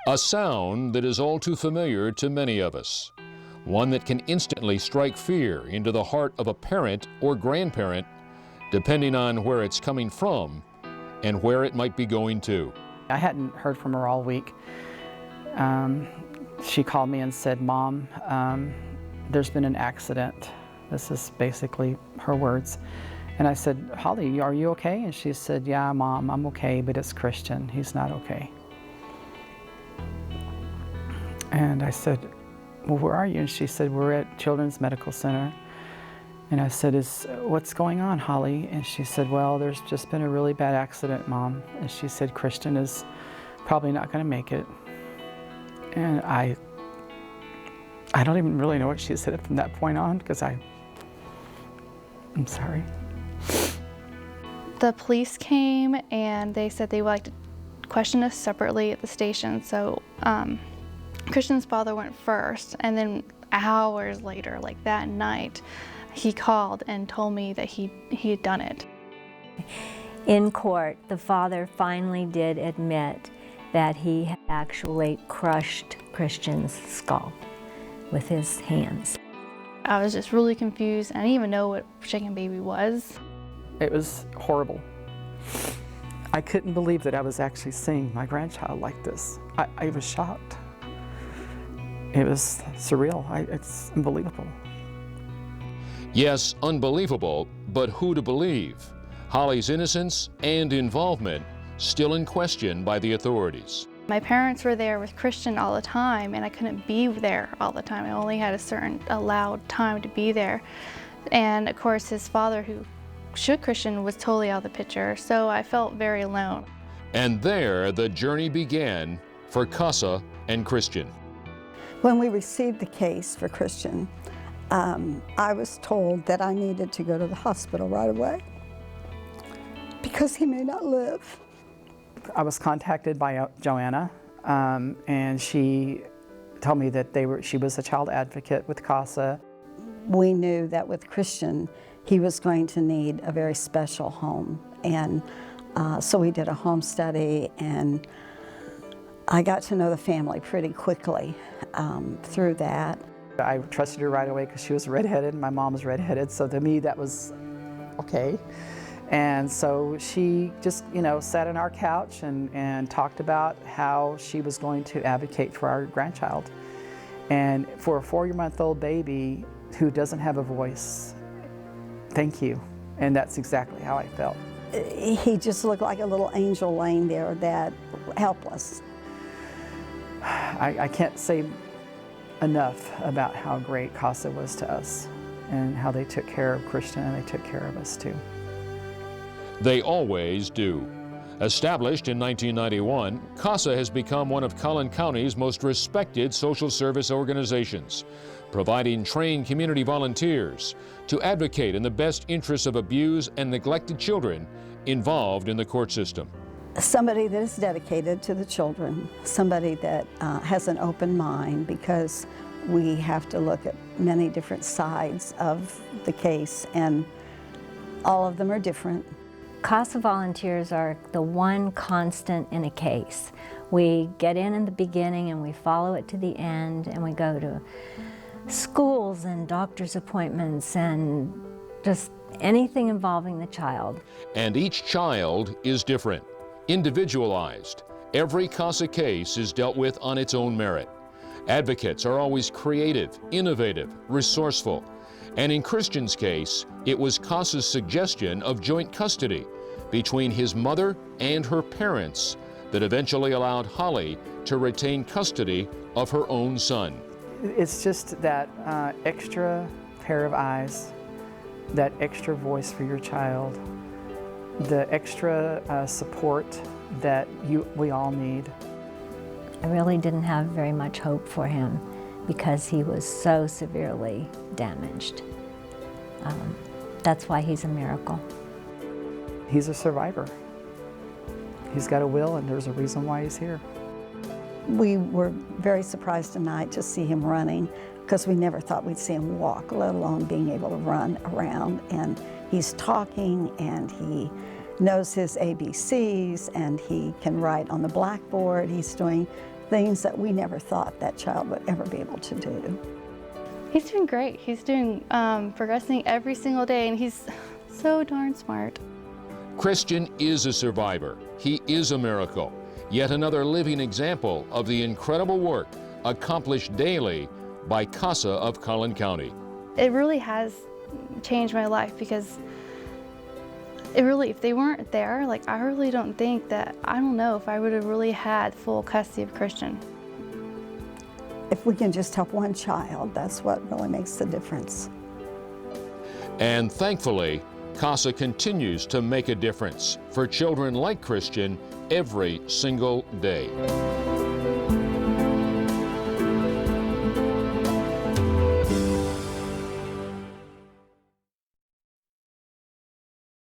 A sound that is all too familiar to many of us. One that can instantly strike fear into the heart of a parent or grandparent, depending on where it's coming from and where it might be going to. I hadn't heard from her all week. She called me and said, "Mom, there's been an accident." This is basically her words. And I said, "Holly, are you okay?" And she said, "Yeah, Mom, I'm okay, but it's Christian. He's not okay." And I said, "Well, where are you?" And she said, "We're at Children's Medical Center." And I said, "What's going on, Holly?" And she said, "Well, there's just been a really bad accident, Mom." And she said, "Christian is probably not going to make it." And I don't even really know what she said from that point on, because I'm sorry. The police came and they said they would like to question us separately at the station. So Christian's father went first, and then hours later, like that night, he called and told me that he had done it. In court, the father finally did admit that he had actually crushed Christian's skull with his hands. I was just really confused. I didn't even know what shaken baby was. It was horrible. I couldn't believe that I was actually seeing my grandchild like this. I was shocked. It was surreal. It's unbelievable. Yes, unbelievable, but who to believe? Holly's innocence and involvement still in question by the authorities. My parents were there with Christian all the time, and I couldn't be there all the time. I only had a certain allowed time to be there. And of course, his father, who shook Christian, was totally out of the picture, so I felt very alone. And there the journey began for CASA and Christian. When we received the case for Christian, I was told that I needed to go to the hospital right away because he may not live. I was contacted by Joanna, and she told me that she was a child advocate with CASA. We knew that with Christian, he was going to need a very special home. And so we did a home study, and I got to know the family pretty quickly through that. I trusted her right away because she was redheaded, and my mom was redheaded, so to me that was okay. And so she just, sat on our couch and talked about how she was going to advocate for our grandchild. And for a 4-month-old baby who doesn't have a voice, thank you. And that's exactly how I felt. He just looked like a little angel laying there, that helpless. I can't say enough about how great CASA was to us and how they took care of Christian, and they took care of us too. They always do. Established in 1991, CASA has become one of Collin County's most respected social service organizations, providing trained community volunteers to advocate in the best interests of abused and neglected children involved in the court system. Somebody that is dedicated to the children, somebody that has an open mind, because we have to look at many different sides of the case, and all of them are different. CASA volunteers are the one constant in a case. We get in the beginning and we follow it to the end, and we go to schools and doctor's appointments and just anything involving the child. And each child is different, individualized. Every CASA case is dealt with on its own merit. Advocates are always creative, innovative, resourceful. And in Christian's case, it was CASA's suggestion of joint custody between his mother and her parents that eventually allowed Holly to retain custody of her own son. It's just that extra pair of eyes, that extra voice for your child, the extra support that we all need. I really didn't have very much hope for him because he was so severely damaged. That's why he's a miracle. He's a survivor. He's got a will, and there's a reason why he's here. We were very surprised tonight to see him running, because we never thought we'd see him walk, let alone being able to run around. And he's talking, and he knows his ABCs, and he can write on the blackboard. He's doing things that we never thought that child would ever be able to do. He's doing great. He's doing progressing every single day, and he's so darn smart. Christian is a survivor. He is a miracle. Yet another living example of the incredible work accomplished daily by CASA of Collin County. It really has changed my life, because if they weren't there, like, I really don't think that, I don't know if I would have really had full custody of Christian. If we can just help one child, that's what really makes the difference. And thankfully, CASA continues to make a difference for children like Christian every single day.